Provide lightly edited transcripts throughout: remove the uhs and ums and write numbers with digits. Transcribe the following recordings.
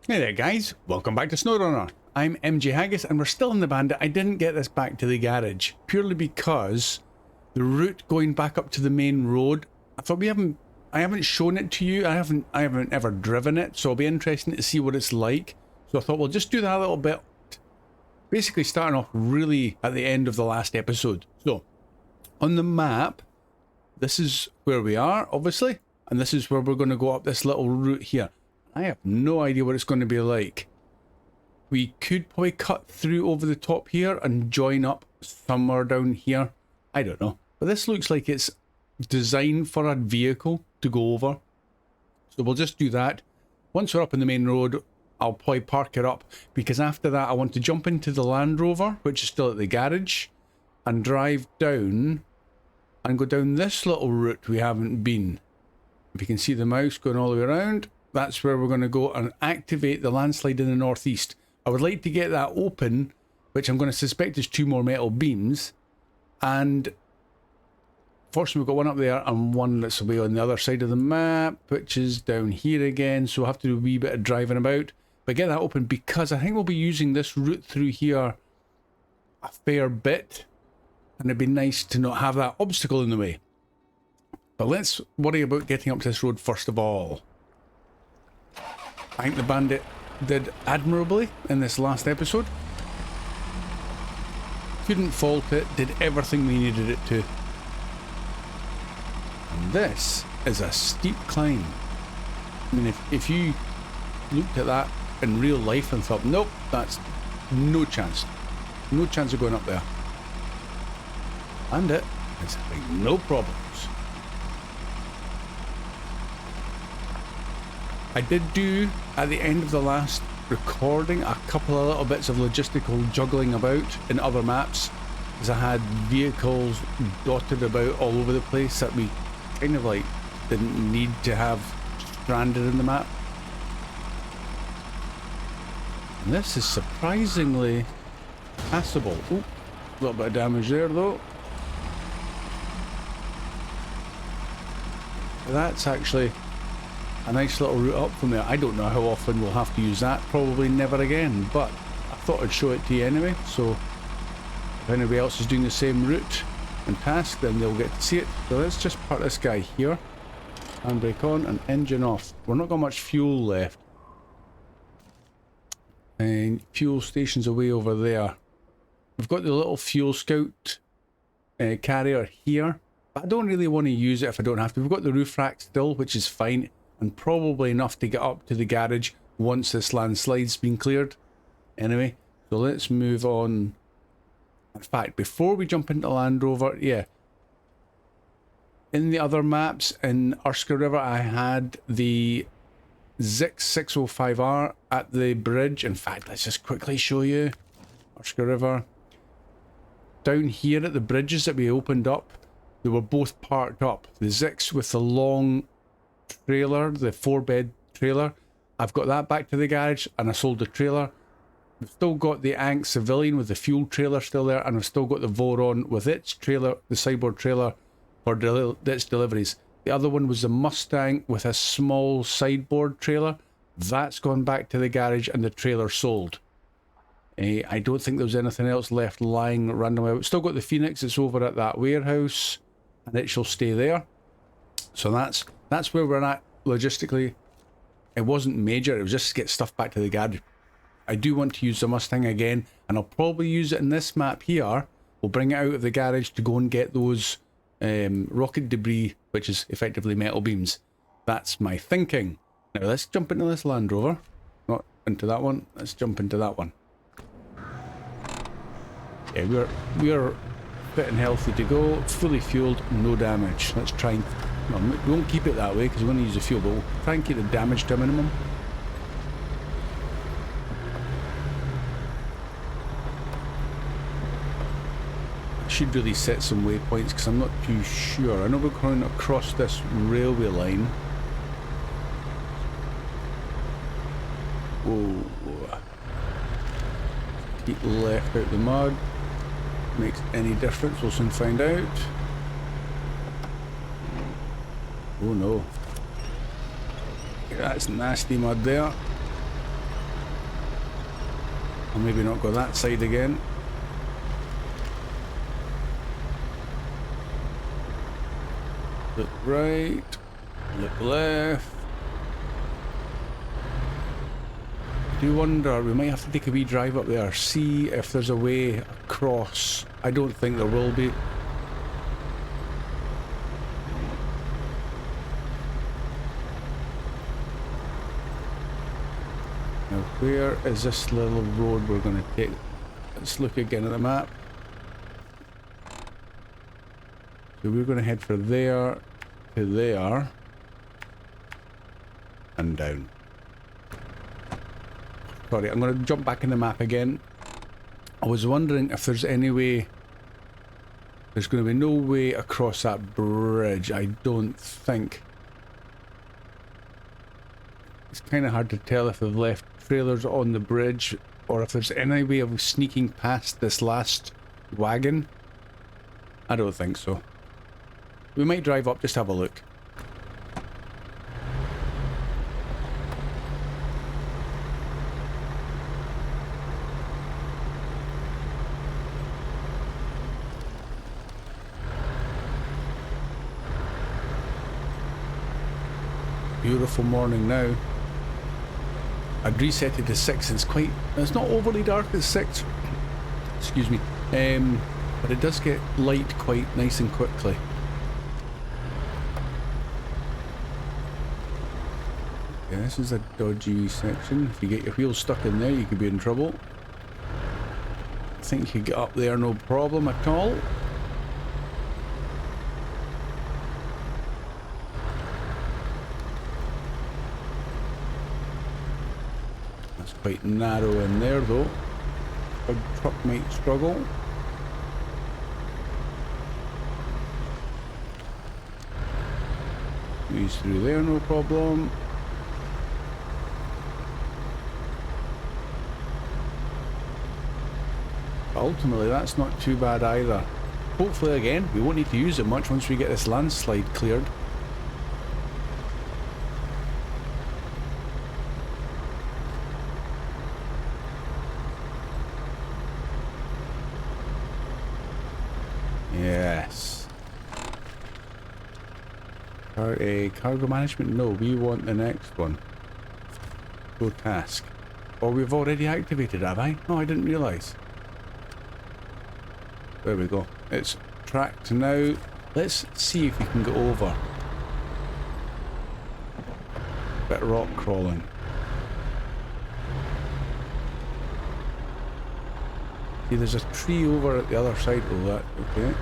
Hey there guys, welcome back to Snowrunner. I'm MJ Haggis and we're still in the Bandit. I didn't get this back to the garage purely because the route going back up to the main road, I thought I haven't shown it to you. I haven't ever driven it, so it'll be interesting to see what it's like. So I thought we'll just do that a little bit, basically starting off really at the end of the last episode. So on the map, this is where we are obviously, and this is where we're going to go up this little route here. I have no idea what it's going to be like. We could probably cut through over the top here and join up somewhere down here. I don't know. But this looks like it's designed for a vehicle to go over. So we'll just do that. Once we're up in the main road, I'll probably park it up, because after that I want to jump into the Land Rover, which is still at the garage, and drive down and go down this little route we haven't been. If you can see the mouse going all the way around, that's where we're going to go and activate the landslide in the northeast. I would like to get that open, which I'm going to suspect is 2 more metal beams. And fortunately we've got one up there and one that's away on the other side of the map, which is down here again. So we'll have to do a wee bit of driving about. But get that open, because I think we'll be using this route through here a fair bit. And it'd be nice to not have that obstacle in the way. But let's worry about getting up to this road first of all. I think the Bandit did admirably in this last episode. Couldn't fault it, did everything we needed it to. And this is a steep climb. I mean, if you looked at that in real life and thought, nope, that's no chance. No chance of going up there. And it is having no problems. I did do, at the end of the last recording, a couple of little bits of logistical juggling about in other maps, because I had vehicles dotted about all over the place that we kind of like didn't need to have stranded in the map. And this is surprisingly passable. Ooh, a little bit of damage there though. That's actually a nice little route up from there. I don't know how often we'll have to use that. Probably never again, but I thought I'd show it to you anyway. So if anybody else is doing the same route and task, then they'll get to see it. So let's just park this guy here. Handbrake on and engine off. We're not got much fuel left. And fuel station's away over there. We've got the little fuel scout carrier here, but I don't really want to use it if I don't have to. We've got the roof rack still, which is fine, and probably enough to get up to the garage once this landslide's been cleared. Anyway, so let's move on. In fact, before we jump into Land Rover, yeah, in the other maps in Erskine River, I had the Zix 605R at the bridge. In fact, let's just quickly show you Erskine River. Down here at the bridges that we opened up, they were both parked up. The Zix with the long trailer, the 4-bed trailer, I've got that back to the garage, and I sold the trailer. We've still got the Ankh Civilian with the fuel trailer still there, and we've still got the Voron with its trailer, the sideboard trailer for its deliveries. The other one was the Mustang with a small sideboard trailer. That's gone back to the garage and the trailer sold. I don't think there was anything else left lying randomly. We've still got the Phoenix. It's over at that warehouse, and it shall stay there. So that's where we're at logistically. It wasn't major, it was just to get stuff back to the garage. I do want to use the Mustang again, and I'll probably use it in this map here. We'll bring it out of the garage to go and get those rocket debris, which is effectively metal beams. That's my thinking. Now let's jump into this Land Rover. Not into that one, let's jump into that one. Yeah, we're fit and healthy to go, fully fueled, no damage. Let's try and, well, we won't keep it that way because we're going to use the fuel, but we'll try and keep the damage to a minimum. I should really set some waypoints because I'm not too sure. I know we're going across this railway line. Whoa. Keep left out the mud. Makes any difference, we'll soon find out. Oh no. That's nasty mud there. I'll maybe not go that side again. Look right, look left. I do wonder, we might have to take a wee drive up there, see if there's a way across. I don't think there will be. Now where is this little road we're going to take? Let's look again at the map. So we're going to head for there, to there, and down. Sorry, I'm going to jump back in the map again. I was wondering if there's any way... There's going to be no way across that bridge, I don't think. It's kind of hard to tell if they've left trailers on the bridge or if there's any way of sneaking past this last wagon. I don't think so. We might drive up just to have a look. Beautiful morning now. I'd reset it to 6 and it's not overly dark at 6. Excuse me. But it does get light quite nice and quickly. Yeah, this is a dodgy section. If you get your wheels stuck in there, you could be in trouble. I think you can get up there no problem at all. That's quite narrow in there though. A truck might struggle. Squeeze through there no problem. Ultimately, that's not too bad either. Hopefully, again, we won't need to use it much once we get this landslide cleared. Yes. Cargo management? No, we want the next one. Go task. Oh, we've already activated, have I? No, I didn't realise. There we go. It's tracked now. Let's see if we can go over. Bit of rock crawling. See, there's a tree over at the other side of that. Okay.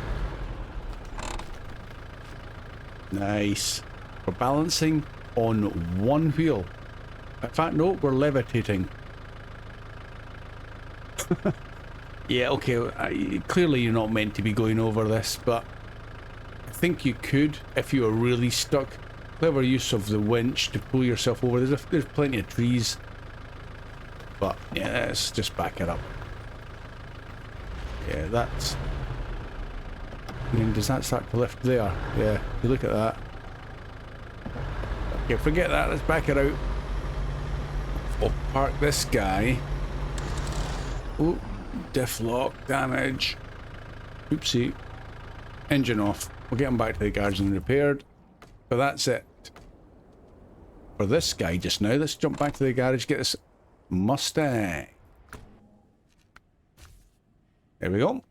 Nice. We're balancing on one wheel. In fact, no, we're levitating. Yeah, okay, clearly you're not meant to be going over this, but I think you could if you were really stuck. Clever use of the winch to pull yourself over. There's plenty of trees. But, yeah, let's just back it up. Yeah, that's... I mean, does that start to lift there? Yeah, you look at that. Okay, forget that, let's back it out. We'll park this guy. Oh. Diff lock damage. Oopsie. Engine off. We'll get him back to the garage and repaired. But that's it for this guy just now. Let's jump back to the garage, get this Mustang. There we go.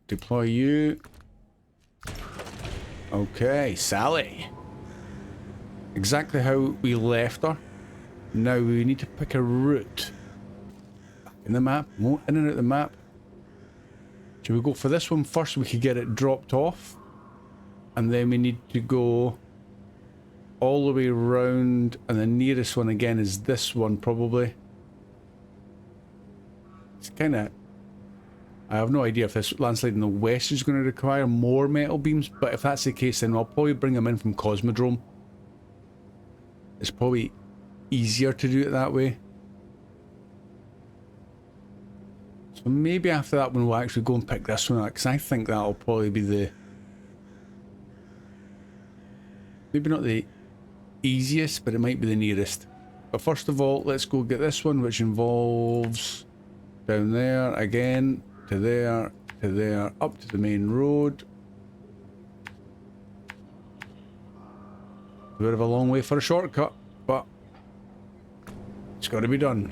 Deploy you. Okay, Sally. Exactly how we left her. Now we need to pick a route. In the map, in and out the map. Should we go for this one first? We could get it dropped off, and then we need to go all the way around, and the nearest one again is this one probably. It's kind of... I have no idea if this landslide in the west is going to require more metal beams, but if that's the case, then I'll probably bring them in from Cosmodrome. It's probably easier to do it that way. So maybe after that one we'll actually go and pick this one up, because I think that'll probably be the... maybe not the easiest, but it might be the nearest. But first of all, let's go get this one, which involves Down there again, to there, up to the main road. A bit of a long way for a shortcut, but it's got to be done.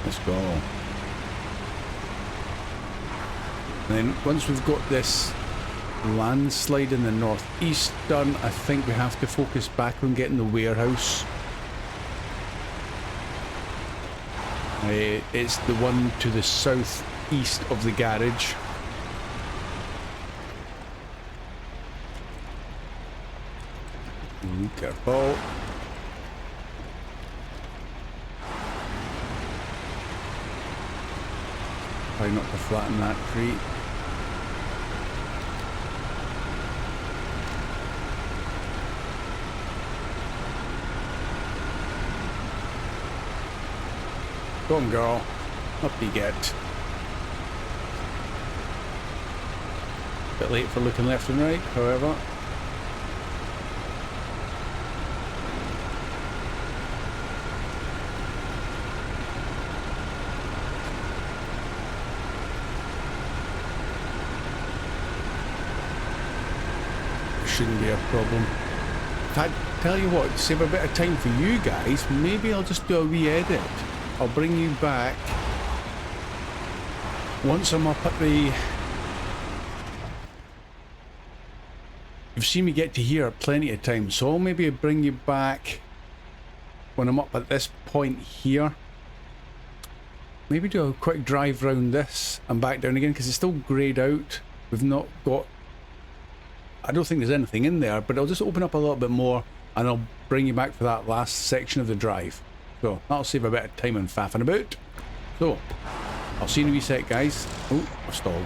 Let's go. And then once we've got this landslide in the northeast done, I think we have to focus back on getting the warehouse. It's the one to the southeast of the garage. Be careful. Try not to flatten that tree. Go on, girl. Up you get. Bit late for looking left and right, however. Shouldn't be a problem. I tell you what, save a bit of time for you guys. Maybe I'll just do a wee edit. I'll bring you back once I'm up at the... You've seen me get to here plenty of times, so I'll maybe bring you back when I'm up at this point here. Maybe do a quick drive round this and back down again, because it's still greyed out. We've not got... I don't think there's anything in there, but I'll just open up a little bit more and I'll bring you back for that last section of the drive. So that'll save a bit of time and faffing about. So I'll see you in a wee sec, guys. Oh, I've stalled.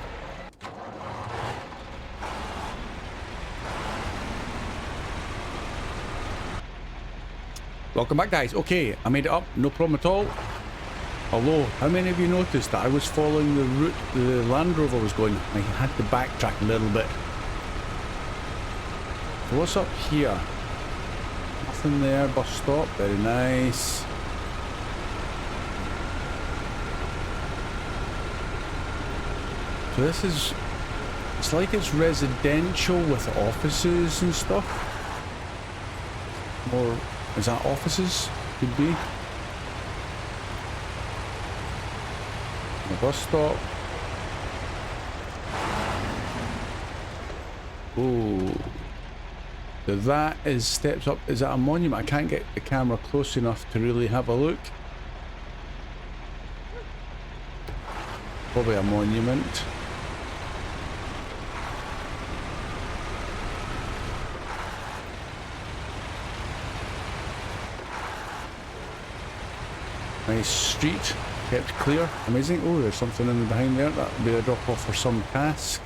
Welcome back, guys. Okay, I made it up, no problem at all. Although, how many of you noticed that I was following the route the Land Rover was going? I had to backtrack a little bit. What's up here? Nothing there, bus stop, very nice. So this is, it's like it's residential with offices and stuff. Or is that offices? Could be. The bus stop. Oh. So that is steps up. Is that a monument? I can't get the camera close enough to really have a look. Probably a monument. Nice street, kept clear. Amazing. Oh, there's something in behind there. That would be a drop off for some task.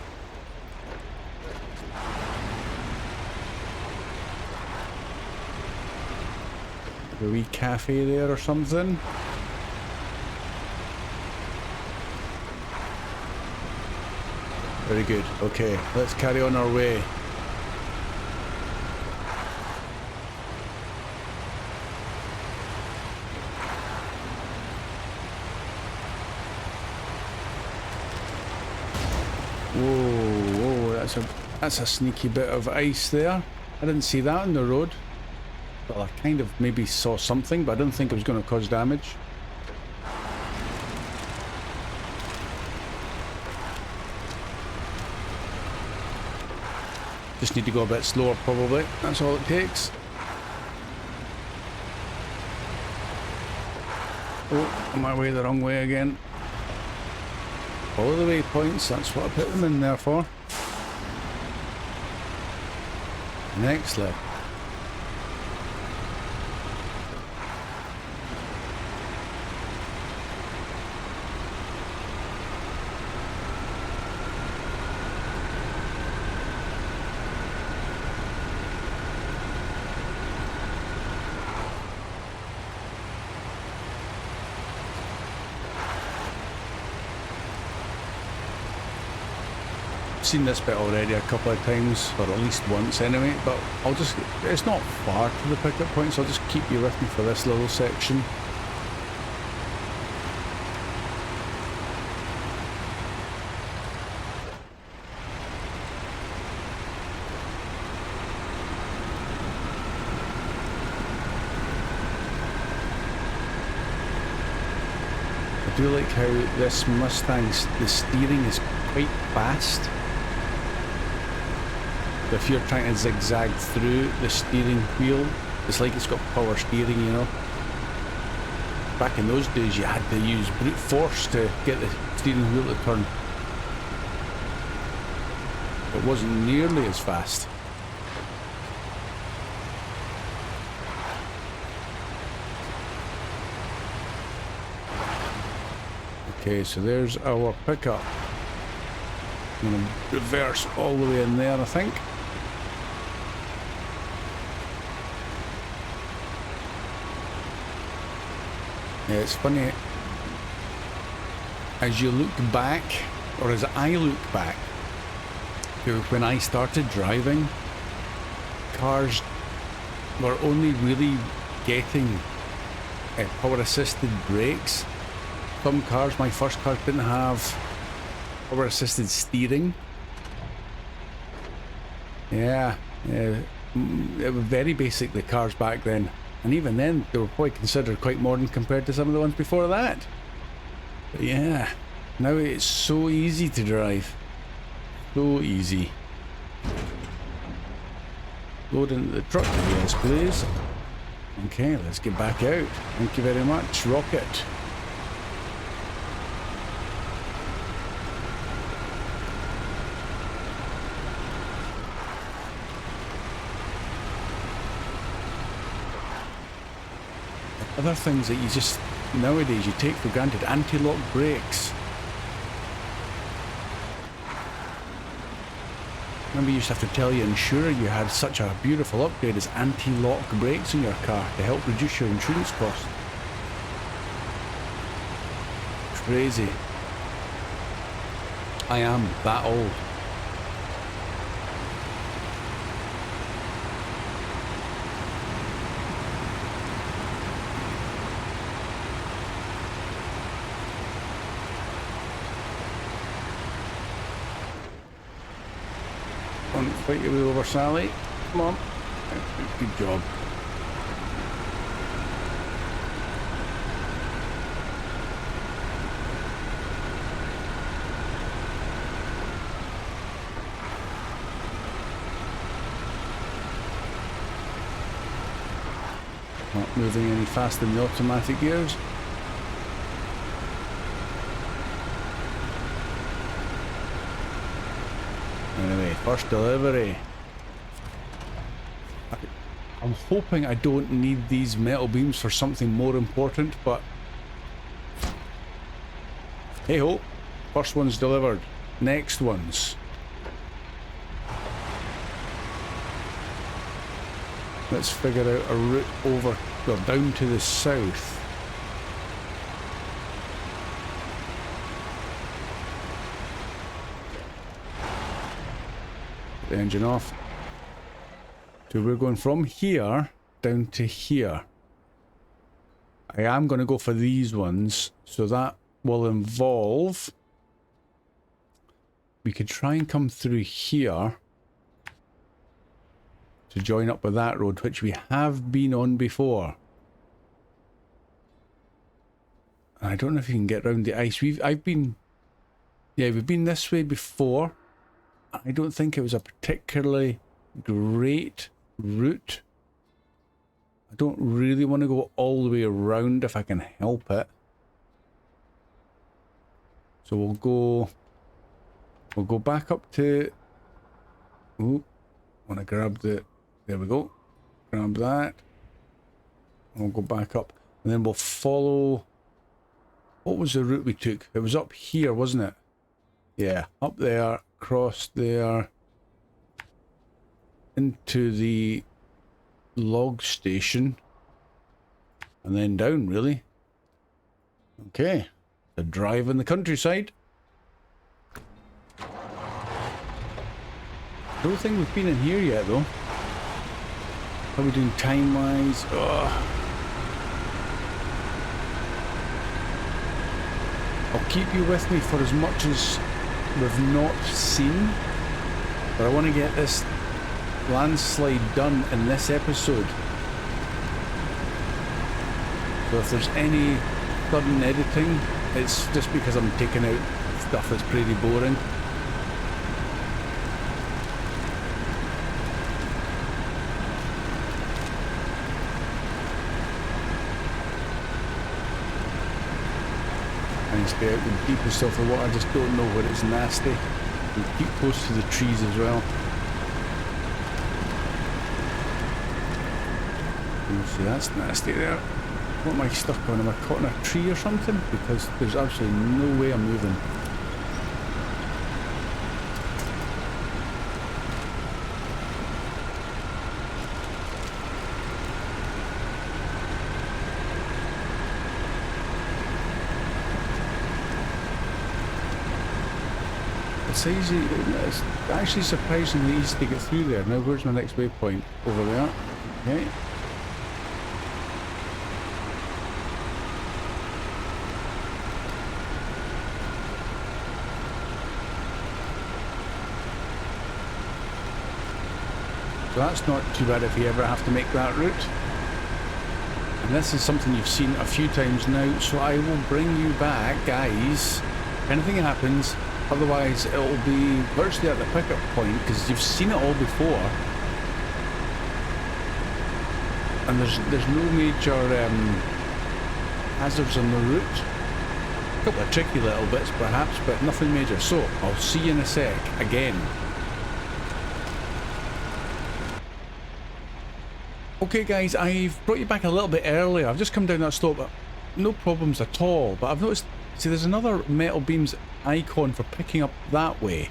A wee cafe there or something. Very good. Okay, let's carry on our way. Whoa, that's a sneaky bit of ice there. I didn't see that on the road. Well, I kind of maybe saw something, but I didn't think it was going to cause damage. Just need to go a bit slower, probably. That's all it takes. Oh, on my way the wrong way again. Follow the waypoints, that's what I put them in there for. Next left. seen this bit already a couple of times, or at least once anyway, but I'll just, it's not far to the pickup point, so I'll just keep you with me for this little section. I do like how this Mustang's, the steering is quite fast. If you're trying to zigzag through the steering wheel, it's like it's got power steering, you know. Back in those days you had to use brute force to get the steering wheel to turn. It wasn't nearly as fast. Okay, so there's our pickup. I'm going to reverse all the way in there, I think. Yeah, it's funny, as you look back, or as I look back, to when I started driving, cars were only really getting power assisted brakes. Some cars, my first car, didn't have power assisted steering. Yeah, it was very basic, the cars back then. And even then, they were probably considered quite modern compared to some of the ones before that. But yeah, now it's so easy to drive. So easy. Load into the truck, yes please. Okay, let's get back out. Thank you very much, Rocket. Other things that you just, nowadays, you take for granted. Anti-lock brakes. Remember, you used to have to tell your insurer you had such a beautiful upgrade as anti-lock brakes in your car to help reduce your insurance costs. Crazy. I am that old. Fight your way over, Sally. Come on. Good job. Not moving any faster than the automatic gears. Anyway, first delivery. I'm hoping I don't need these metal beams for something more important, but hey ho, first one's delivered. Next ones. Let's figure out a route over, or down to the south. The engine off. So we're going from here down to here. I am going to go for these ones, so that will involve, we could try and come through here to join up with that road, which we have been on before. I don't know if you can get around the ice. we've been this way before. I don't think it was a particularly great route. I don't really want to go all the way around if I can help it. So we'll go back up to, ooh, want to grab the, there we go. Grab that. We'll go back up and then we'll follow, what was the route we took? It was up here, wasn't it? Yeah, up there. Across there into the log station and then down, really. Okay, a drive in the countryside. I don't think we've been in here yet though. How are we doing time-wise? I'll keep you with me for as much as we've not seen, but I want to get this landslide done in this episode. So if there's any sudden editing, it's just because I'm taking out stuff that's pretty boring. And stay out in the deep and stuff of water, I just don't know where it's nasty. And keep close to the trees as well. You see, that's nasty there. What am I stuck on? Am I caught in a tree or something? Because there's absolutely no way I'm moving. It's easy, it's actually surprisingly easy to get through there. Now where's my next waypoint? Over there. Okay. So that's not too bad if you ever have to make that route. And this is something you've seen a few times now, so I will bring you back, guys. If anything happens, otherwise it'll be virtually at the pickup point, because you've seen it all before. And there's no major hazards on the route. A couple of tricky little bits perhaps, but nothing major. So, I'll see you in a sec, again. Okay guys, I've brought you back a little bit earlier. I've just come down that slope, but no problems at all. But I've noticed, see, there's another metal beams icon for picking up that way.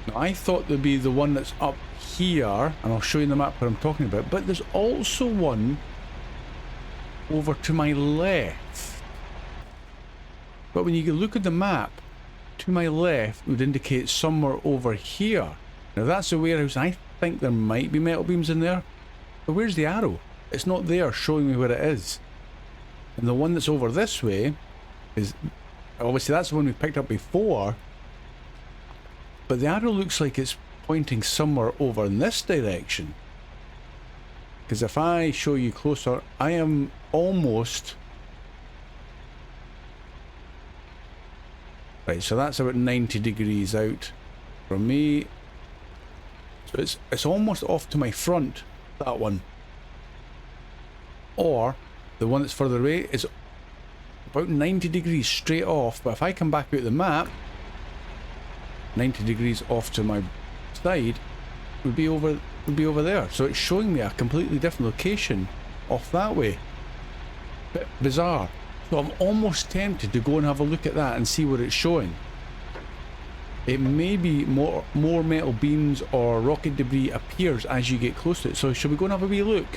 Now I thought there'd be the one that's up here, and I'll show you the map what I'm talking about, but there's also one over to my left. But when you look at the map, to my left would indicate somewhere over here. Now that's a warehouse, and I think there might be metal beams in there. But where's the arrow? It's not there showing me where it is. And the one that's over this way is, obviously that's the one we picked up before, but the arrow looks like it's pointing somewhere over in this direction. Because if I show you closer, I am almost... Right, so that's about 90 degrees out from me. So it's almost off to my front. That one, or the one that's further away is about 90 degrees straight off, but if I come back out the map, 90 degrees off to my side would be over there. So it's showing me a completely different location off that way. Bit bizarre. So I'm almost tempted to go and have a look at that and see what it's showing. It may be more metal beams or rocket debris appears as you get close to it. So shall we go and have a wee look?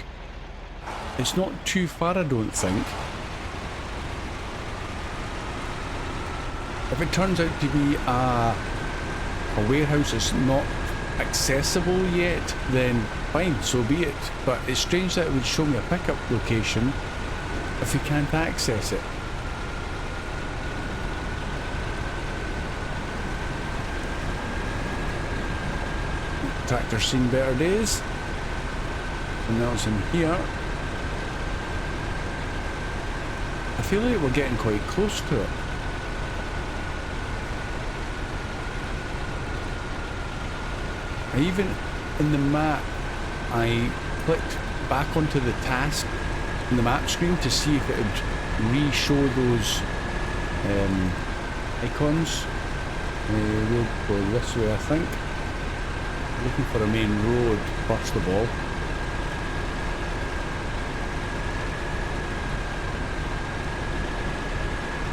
It's not too far, I don't think. If it turns out to be a warehouse that's not accessible yet, then fine, so be it. But it's strange that it would show me a pickup location if you can't access it. Tractor's seen better days. And now it's in here. I feel like we're getting quite close to it. Even in the map, I clicked back onto the task in the map screen to see if it would re-show those icons. We'll go this way, I think. Looking for a main road first of all.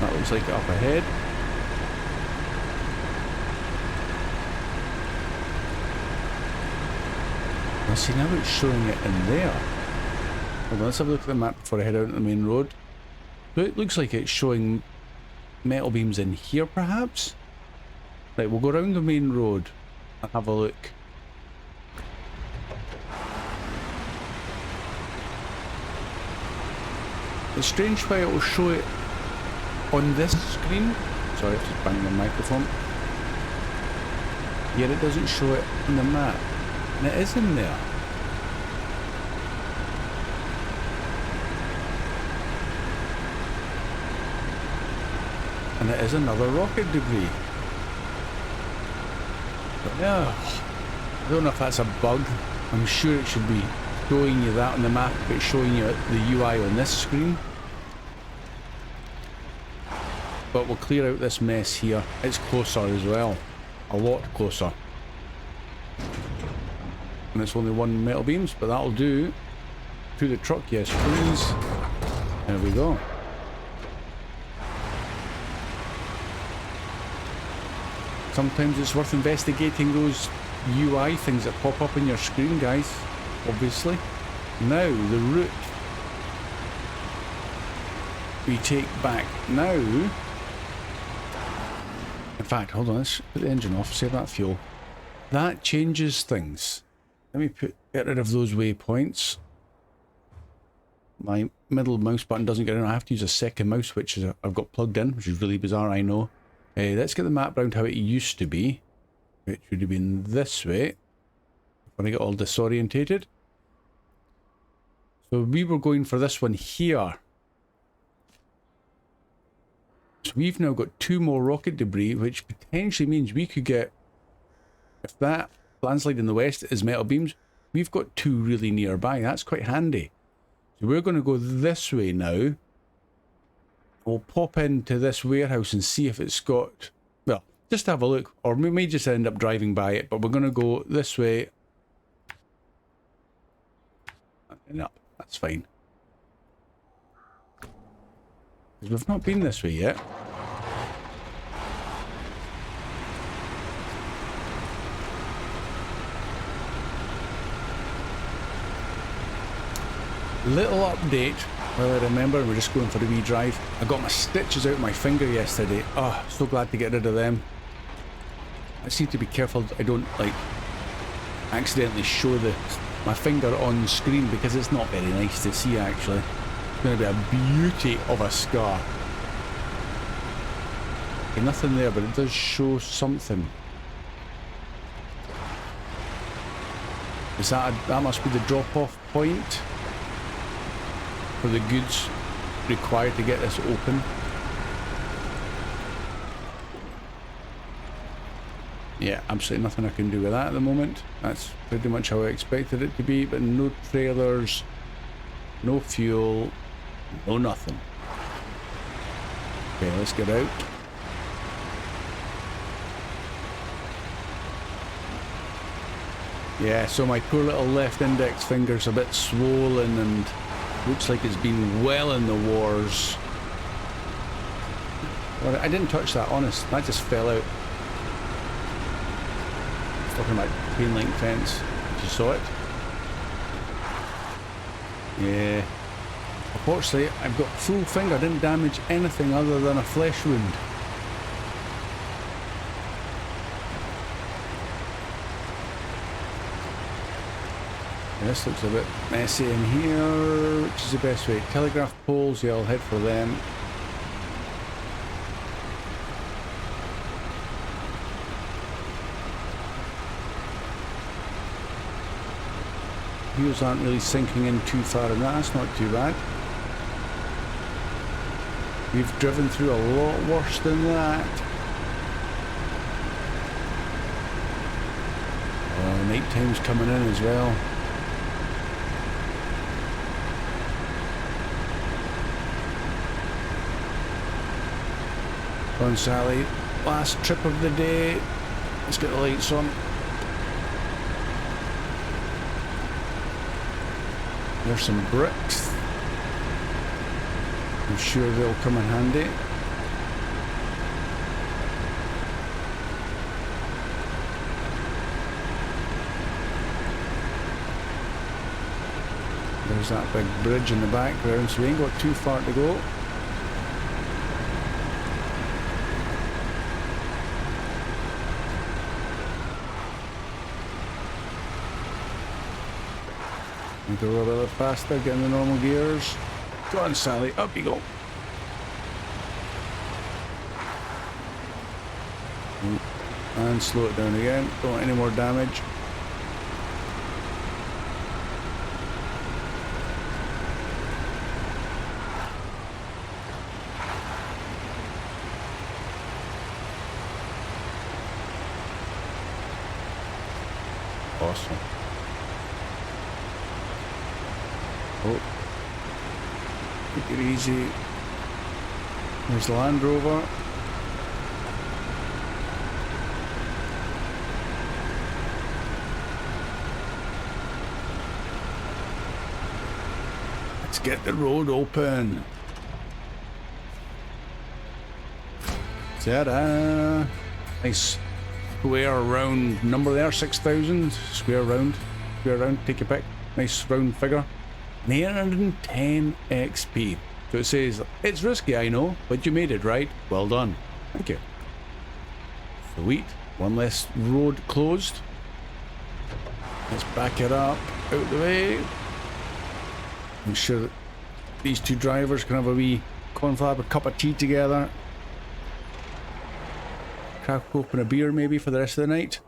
That looks like it up ahead. I see now it's showing it in there. Hold on, let's have a look at the map before I head out on the main road. So it looks like it's showing metal beams in here perhaps. Right, we'll go around the main road and have a look. It's strange why it will show it on this screen. Sorry, I've just banged the microphone. Yet it doesn't show it on the map. And it is in there. And it is another rocket debris. But yeah, I don't know if that's a bug. I'm sure it should be showing you that on the map, but it's showing you the UI on this screen. But we'll clear out this mess here. It's closer as well. A lot closer. And it's only one metal beams, but that'll do. To the truck, yes please. There we go. Sometimes it's worth investigating those UI things that pop up on your screen, guys. Obviously. Now, the route we take back now. In fact, hold on, let's put the engine off, save that fuel. That changes things. Let me get rid of those waypoints. My middle mouse button doesn't get in. I have to use a second mouse switch I've got plugged in, which is really bizarre, I know. Let's get the map round how it used to be. It should have been this way. When I get all disorientated. So we were going for this one here. So we've now got 2 more rocket debris, which potentially means we could get, if that landslide in the west is metal beams, we've got 2 really nearby. That's quite handy. So we're going to go this way now. We'll pop into this warehouse and see if it's got, well, just have a look, or we may just end up driving by it, but we're going to go this way and up. That's fine. Because we've not been this way yet. Little update. Well, I remember we're just going for a wee drive. I got my stitches out of my finger yesterday. Oh, so glad to get rid of them. I seem to be careful I don't like accidentally show my finger on screen because it's not very nice to see actually. It's going to be a beauty of a scar. Okay, nothing there, but it does show something. Is that must be the drop-off point for the goods required to get this open. Yeah, absolutely nothing I can do with that at the moment. That's pretty much how I expected it to be, but no trailers, no fuel, no nothing. Okay, let's get out. Yeah, so my poor little left index finger's a bit swollen and looks like it's been well in the wars. Well, I didn't touch that, honest. That just fell out. Talking about chain link fence. You saw it? Yeah. Unfortunately, I've got full finger. I didn't damage anything other than a flesh wound. This looks a bit messy in here. Which is the best way? Telegraph poles, yeah, I'll head for them. Wheels aren't really sinking in too far, and that's not too bad. We've driven through a lot worse than that. Oh, night time's coming in as well. Come on, Sally. Last trip of the day. Let's get the lights on. There's some bricks. I'm sure they'll come in handy. There's that big bridge in the background, so we ain't got too far to go. Go a little faster, get in the normal gears. Go on, Sally. Up you go. And slow it down again. Don't want any more damage. Awesome. Oh. Take it easy. There's the Land Rover. Let's get the road open. Ta-da! Nice square round number there, 6,000. Square round, take your pick. Nice round figure. 910 XP. So it says, it's risky, I know, but you made it right. Well done. Thank you. Sweet. One less road closed. Let's back it up, out the way. I'm sure that these two drivers can have a wee confab, a cup of tea together. Crack open a beer maybe for the rest of the night.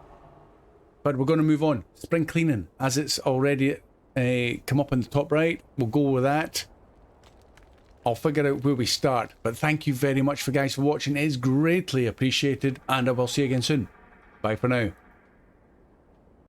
But we're going to move on. Spring cleaning, as it's already come up in the top right. We'll go with that. I'll figure out where we start. But thank you very much for guys for watching. It is greatly appreciated. And I will see you again soon. Bye for now.